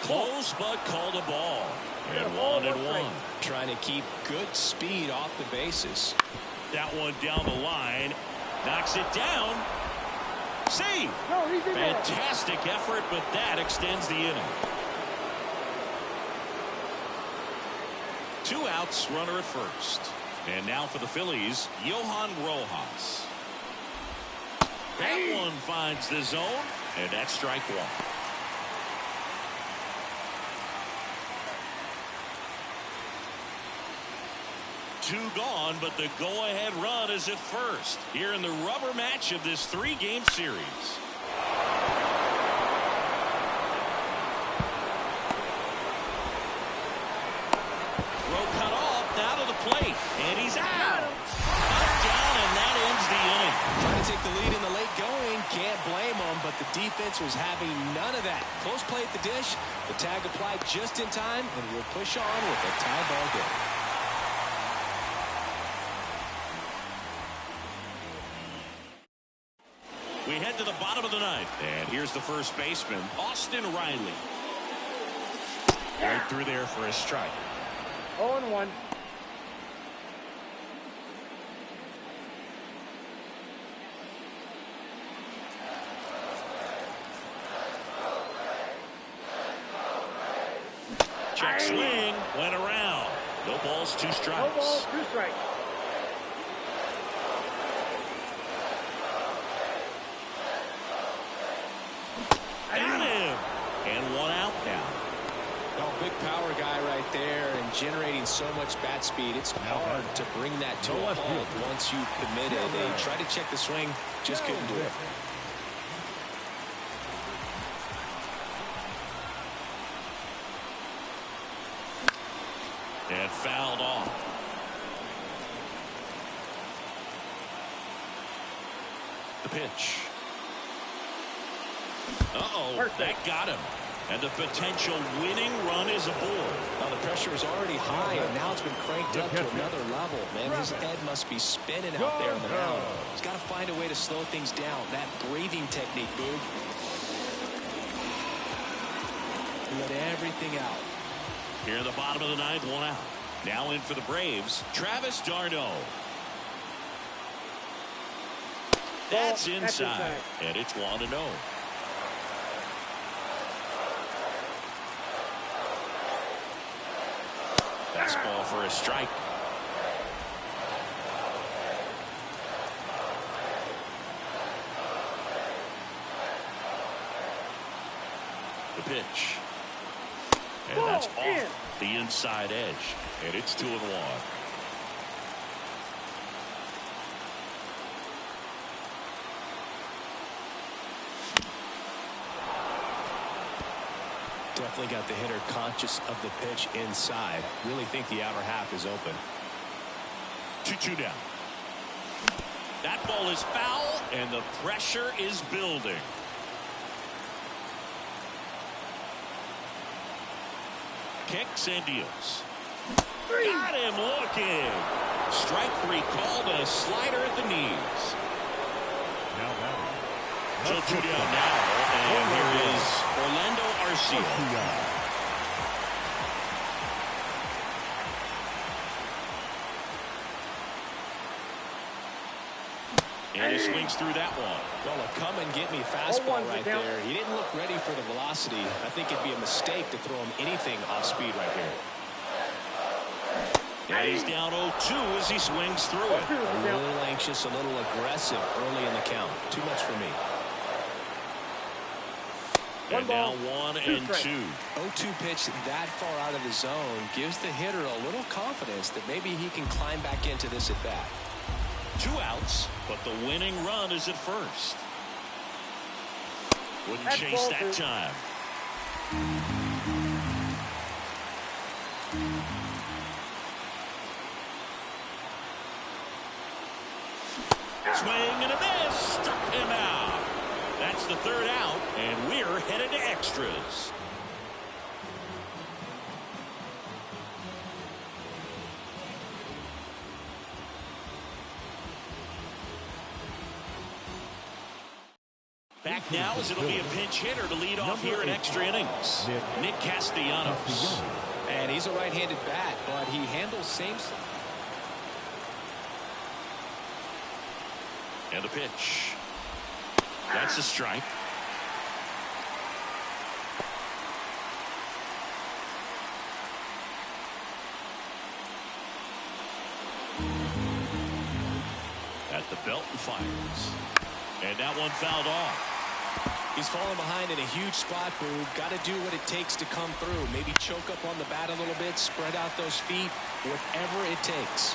Close, but called a ball. And 1-1. Trying to keep good speed off the bases. that one down the line. Knocks it down. Save. Fantastic effort, but that extends the inning. 2 outs, runner at first. And now for the Phillies, Johan Rojas. That one finds the zone, and that's strike 1. Two gone, but the go-ahead run is at first here in the rubber match of this 3-game series. Throw cut off, now to the plate, and he's out. Knocked down, and that ends the inning. Trying to take the lead in the late going, can't blame them, but the defense was having none of that. Close play at the dish, the tag applied just in time, and we'll push on with a tie ball game. We head to the bottom of the ninth, and here's the first baseman, Austin Riley. Right through there for a strike. 0-1. Check swing, went around. No balls, 2 strikes. No balls, 2 strikes. Got him. And 1 out now. Oh, big power guy right there and generating so much bat speed. It's hard to bring that to a halt once you've committed. They tried to check the swing, just couldn't do it. And fouled off. The pitch. Uh-oh, that got him. And the potential winning run is aboard. Now the pressure is already high, and now it's been cranked up to another level. Man, his head must be spinning out there on the mound. He's got to find a way to slow things down. That breathing technique, Boog. Let everything out. Here in the bottom of the ninth, 1 out. Now in for the Braves, Travis d'Arnaud. That's inside. And it's 1-0. Fastball for a strike. The pitch. And that's off the inside edge. And it's 2-1. Definitely got the hitter conscious of the pitch inside. Really think the outer half is open. 2-2 down. That ball is foul, and the pressure is building. Kicks and deals. Got him looking. Strike 3 called, a slider at the knees. So 2 down now, and here is Orlando Arcia. And he swings through that one. Well, a come and get me fastball right there. He didn't look ready for the velocity. I think it'd be a mistake to throw him anything off speed right here. And he's down 0-2 as he swings through it. A little anxious, a little aggressive early in the count. Too much for me. And now 1 and 2. 0-2 pitch that far out of the zone gives the hitter a little confidence that maybe he can climb back into this at bat. 2 outs, but the winning run is at first. Wouldn't chase that time. Swing and a miss. Struck him out. That's the 3rd out, and we're headed to extras. Back now as it'll be a pinch hitter to lead off here in extra innings. Nick Castellanos. And he's a right-handed bat, but he handles same. And a pitch. That's a strike. At the belt and fires. And that one fouled off. He's falling behind in a huge spot, Boo. Got to do what it takes to come through. Maybe choke up on the bat a little bit, spread out those feet, whatever it takes.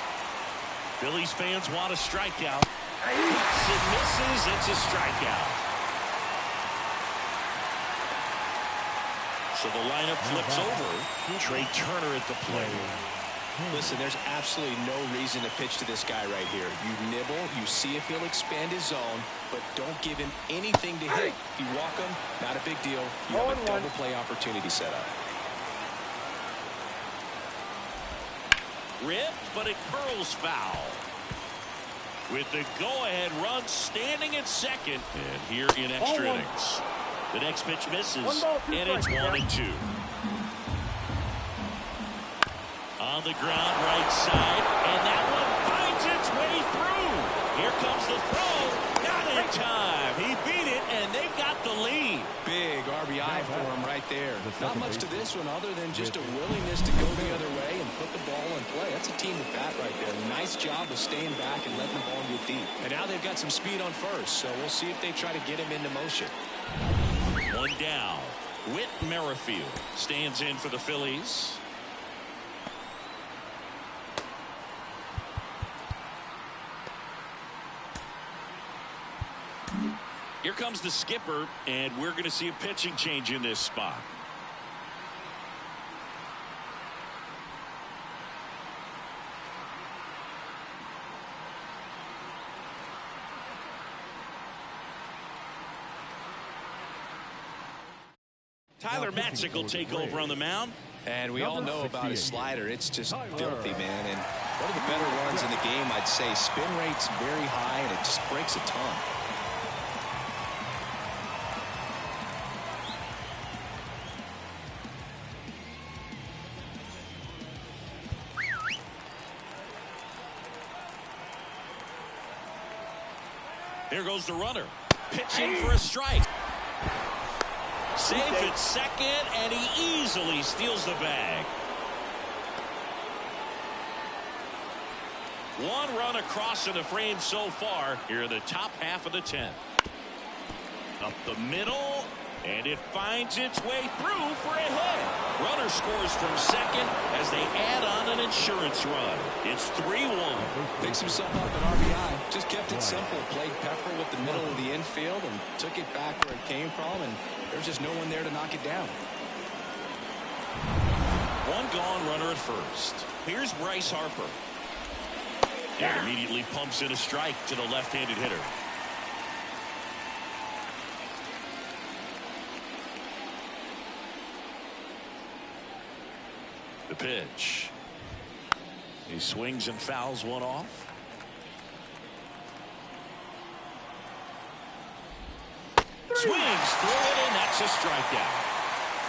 Phillies fans want a strikeout. Hits and misses. It's a strikeout. So the lineup flips over. Trey Turner at the plate. Listen, there's absolutely no reason to pitch to this guy right here. You nibble, you see if he'll expand his zone, but don't give him anything to hit. If you walk him, not a big deal. You have a double play opportunity set up. Ripped, but it curls foul. With the go-ahead run standing at second, and here in extra innings. The next pitch misses, and it's 1-2. On the ground, right side, and that one finds its way through. Here comes the throw. Not in time. He beat it, and they got the lead. Big RBI for him right there. Not much to this one other than just a willingness to go the other way and put the ball in play. That's a team at bat right there. Nice job of staying back and letting the ball get deep. And now they've got some speed on first, so we'll see if they try to get him into motion. One down. Whit Merrifield stands in for the Phillies. Here comes the skipper, and we're going to see a pitching change in this spot. Tyler Matzik will take over on the mound. And we all know about his slider. It's just filthy, man. And one of the better runs in the game, I'd say. Spin rate's very high, and it just breaks a ton. Here goes the runner. Pitching for a strike. Safe at second, and he easily steals the bag. One run across in the frame so far here in the top half of the 10th. Up the middle, and it finds its way through for a hit. Runner scores from second as they add on an insurance run. It's 3-1. Picks himself up an RBI. Just kept it simple. Played pepper with the middle of the infield and took it back where it came from, and there's just no one there to knock it down. One gone runner at first. Here's Bryce Harper. And immediately pumps in a strike to the left-handed hitter. The pitch. He swings and fouls one off. Swings through it, and that's a strikeout.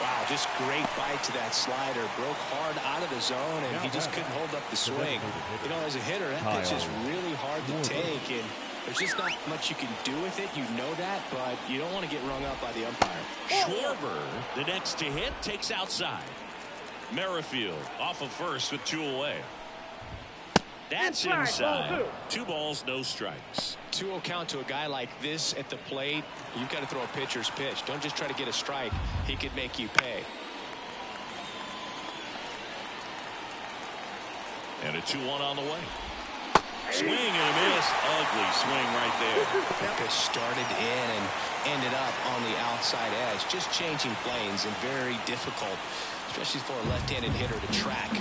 Wow, just great bite to that slider. Broke hard out of the zone, and he just couldn't hold up the swing. You know, as a hitter, that pitch is really hard to take, and there's just not much you can do with it. You know that, but you don't want to get rung up by the umpire. Schwarber, the next to hit, takes outside. Merrifield off of first with 2 away. That's inside. 2 balls, no strikes. 2-0 count to a guy like this at the plate. You've got to throw a pitcher's pitch. Don't just try to get a strike. He could make you pay. And a 2-1 on the way. Swing and a miss. Ugly swing right there. That pitch started in and ended up on the outside edge. Just changing planes and very difficult, especially for a left-handed hitter to track.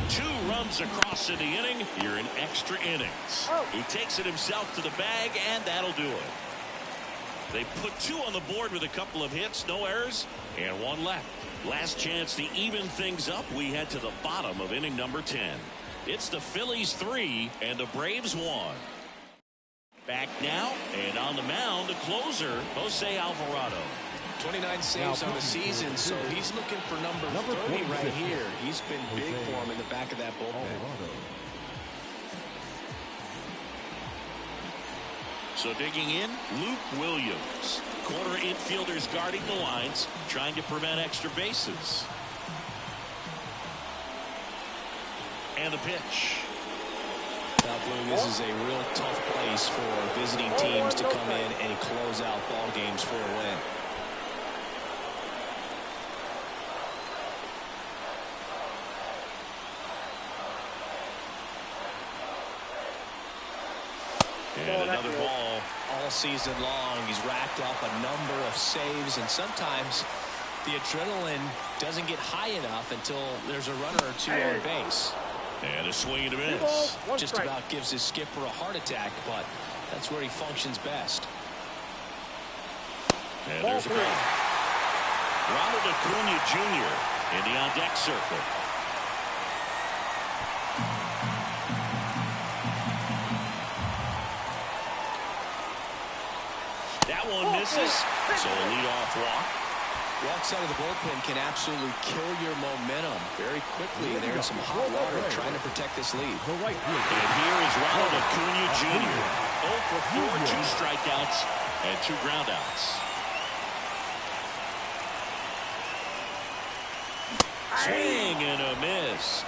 2 runs across in the inning. You're in extra innings. He takes it himself to the bag, and that'll do it. They put 2 on the board with a couple of hits, no errors, and 1 left. Last chance to even things up. We head to the bottom of inning number 10. It's the Phillies 3 and the Braves 1. Back now, and on the mound, the closer, Jose Alvarado. 29 saves on the season, so he's looking for number 30 right here. He's been big for him in the back of that bullpen. So digging in, Luke Williams. Corner infielders guarding the lines, trying to prevent extra bases. And the pitch. Now, Blue, this is a real tough place for visiting teams to come in and close out ball games for a win. And another ball. All season long, he's racked up a number of saves, and sometimes the adrenaline doesn't get high enough until there's a runner or two on base. And a swing and a miss. Just about gives his skipper a heart attack, but that's where he functions best. And there's a ball. Ronald Acuna Jr. in the on-deck circle. That one misses, so a leadoff walk. Walks out of the bullpen can absolutely kill your momentum very quickly. They're in some hot water trying to protect this lead. And here is Ronald Acuna Jr. 0 for 4, 2 strikeouts, and 2 groundouts. Swing and a miss.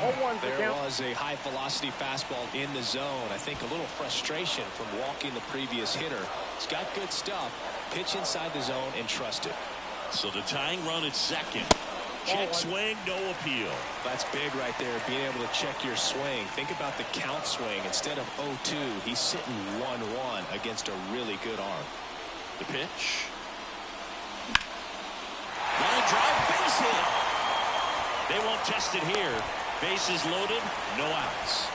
0-1. There was a high-velocity fastball in the zone. I think a little frustration from walking the previous hitter. He's got good stuff. Pitch inside the zone and trust it. So the tying run at second. Check swing, no appeal. That's big right there, being able to check your swing. Think about the count swing. Instead of 0-2, he's sitting 1-1 against a really good arm. The pitch. Line drive, base hit. They won't test it here. Bases loaded, no outs.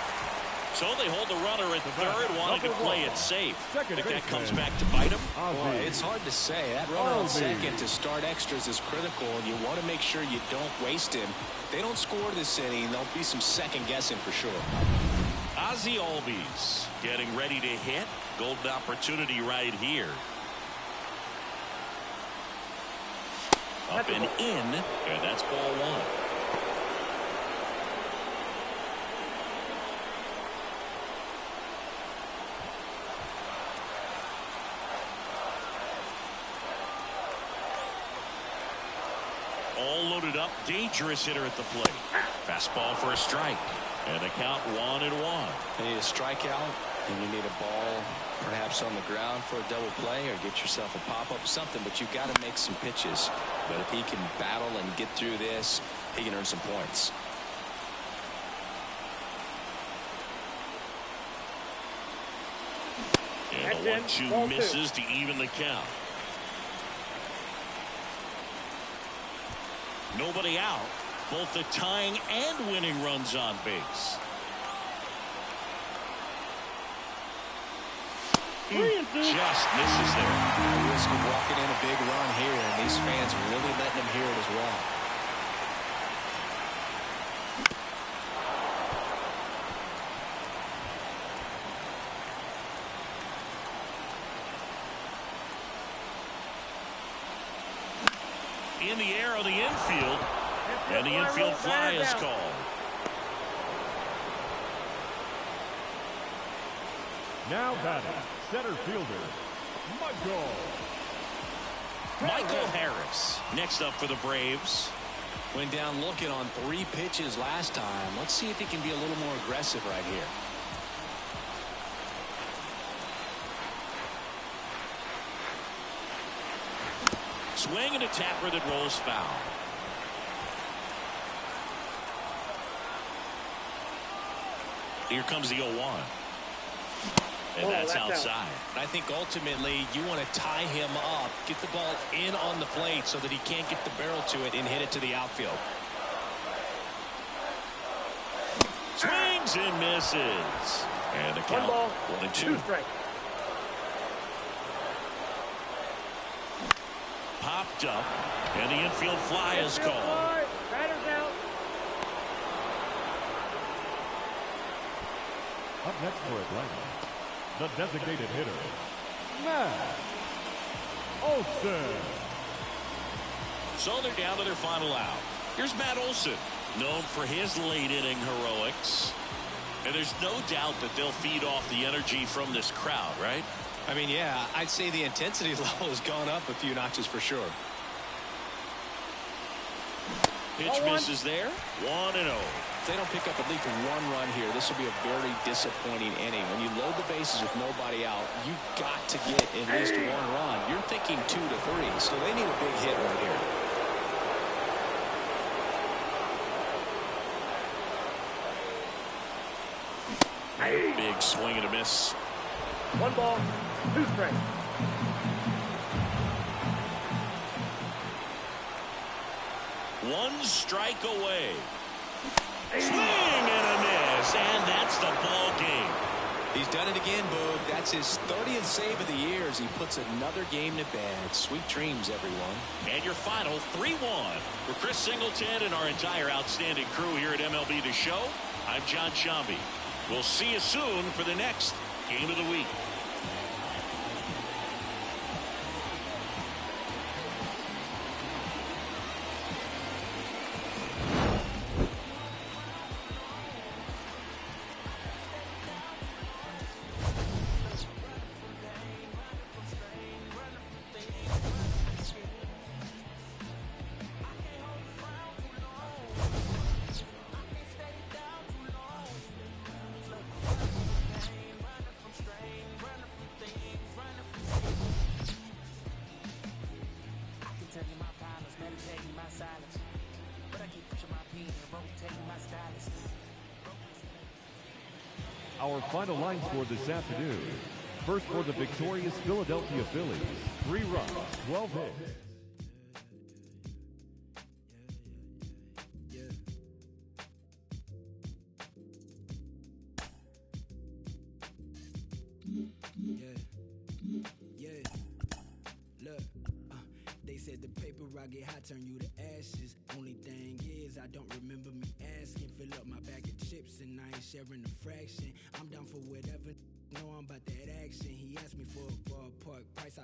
So they hold the runner at the third, wanting to play it safe. Think that comes back to bite him? Boy, it's hard to say. That runner on second to start extras is critical, and you want to make sure you don't waste him. If they don't score this inning, there'll be some second guessing for sure. Ozzie Albies getting ready to hit. Golden opportunity right here. Up and in, and that's ball one. All loaded up, dangerous hitter at the plate. Fastball for a strike. And a count 1-1. You need a strikeout, and you need a ball perhaps on the ground for a double play, or get yourself a pop-up, something, but you've got to make some pitches. But if he can battle and get through this, he can earn some points. And the 1-2 misses to even the count. Nobody out. Both the tying and winning runs on base. Just misses there. The risk of walking in a big run here, and these fans really letting him hear it as well. In the air on the infield, and the infield fly is called. Now batting, center fielder, Michael Harris next up for the Braves. Went down looking on 3 pitches last time. Let's see if he can be a little more aggressive right here. Swing and a tapper that rolls foul. Here comes the 0-1. And that's outside. I think ultimately you want to tie him up, get the ball in on the plate so that he can't get the barrel to it and hit it to the outfield. Swings and misses. And the count 1-2. Popped up, and the infield fly is called. Up next for Atlanta, the designated hitter, Matt Olson. So they're down to their final out. Here's Matt Olson, known for his late inning heroics. And there's no doubt that they'll feed off the energy from this crowd, right? I mean, yeah, I'd say the intensity level has gone up a few notches for sure. Pitch misses there. 1-0. If they don't pick up at least one run here, this will be a very disappointing inning. When you load the bases with nobody out, you've got to get at least one run. You're thinking 2 to 3, so they need a big hit right here. Big swing and a miss. 1 ball, 2 strikes. One strike away. Swing and a miss, and that's the ball game. He's done it again, Boog. That's his 30th save of the year as he puts another game to bed. Sweet dreams, everyone. And your final 3-1. For Chris Singleton and our entire outstanding crew here at MLB The Show, I'm John Shambi. We'll see you soon for the next Game of the Week. Our final line score this afternoon. First for the victorious Philadelphia Phillies, 3 runs, 12 hits. Look, they said the paper rock get hot, turn you to ashes. Only thing is, I don't remember me asking. Fill up my bag of chips and I ain't sharing a fraction. I'm down for whatever. Know I'm about that action. He asked me for a ballpark price.